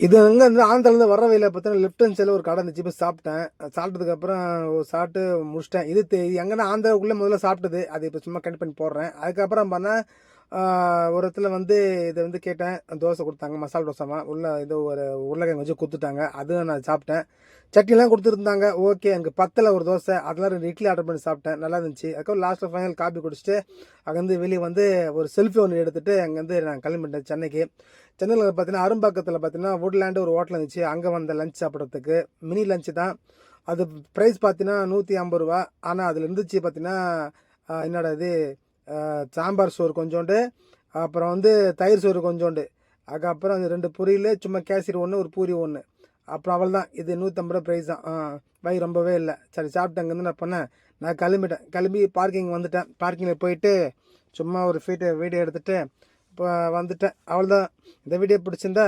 இது அங்கே வந்து ஆந்திராலேருந்து வர வழியில் பார்த்தீங்கன்னா லெஃப்ட் ஹேண்ட் சைடில் ஒரு கடை இருந்துச்சு. போய் சாப்பிட்டேன். சாப்பிட்டதுக்கப்புறம் சாப்பிட்டு முடிச்சிட்டேன். இது எங்கன்னா ஆந்திராவுக்குள்ளே முதல்ல சாப்பிட்டது. அது இப்போ சும்மா கனெக்ட் பண்ணி போடுறேன். அதுக்கப்புறம் பண்ணால் ஒரு இடத்துல வந்து இதை வந்து கேட்டேன். தோசை கொடுத்தாங்க, மசாலா தோசைமா உள்ள ஏதோ ஒரு உருளைக்கிழங்கு வச்சு கொடுத்துட்டாங்க. அதுவும் நான் சாப்பிட்டேன். சட்னிலாம் கொடுத்துருந்தாங்க. ஓகே, எனக்கு பத்தில் ஒரு தோசை, அதெல்லாம் 2 இட்லி ஆர்டர் பண்ணி சாப்பிட்டேன். நல்லா இருந்துச்சு. அதுக்கப்புறம் லாஸ்ட்டில் ஃபைனல் காப்பி குடிச்சிட்டு அங்கேருந்து வெளியே வந்து ஒரு செல்ஃபி ஒன்று எடுத்துகிட்டு அங்கேருந்து நான் கிளம்பிட்டேன் சென்னைக்கு. சென்னையில் பார்த்தீங்கன்னா அரும்பாக்கத்தில் பார்த்தீங்கன்னா வுட்லேண்டு ஒரு ஹோட்டல் இருந்துச்சு. அங்கே வந்த லஞ்ச் சாப்பிட்றதுக்கு மினி லஞ்சு தான். அது ப்ரைஸ் பார்த்தீங்கன்னா 150 ரூபா. ஆனால் அதில் இருந்துச்சு பார்த்தீங்கன்னா என்னடா இது, சாம்பார் சோறு கொஞ்சோண்டு, அப்புறம் வந்து தயிர் சோறு கொஞ்சோண்டு, அதுக்கப்புறம் அது 2 பொரியல், சும்மா கேசரி ஒன்று, ஒரு பூரி ஒன்று, அப்புறம் அவள் தான். இது 150 ரூபா ப்ரைஸ் தான். வயிறு ரொம்பவே இல்லை. சரி சாப்பிட்டு அங்கேருந்து நான் பண்ணேன். நான் கிளம்பிட்டேன். கிளம்பி பார்க்கிங் வந்துட்டேன். பார்க்கிங்கில் போயிட்டு சும்மா ஒரு வீடியோ எடுத்துகிட்டு இப்போ வந்துட்டேன். அவள் தான். இந்த வீடியோ பிடிச்சிருந்தா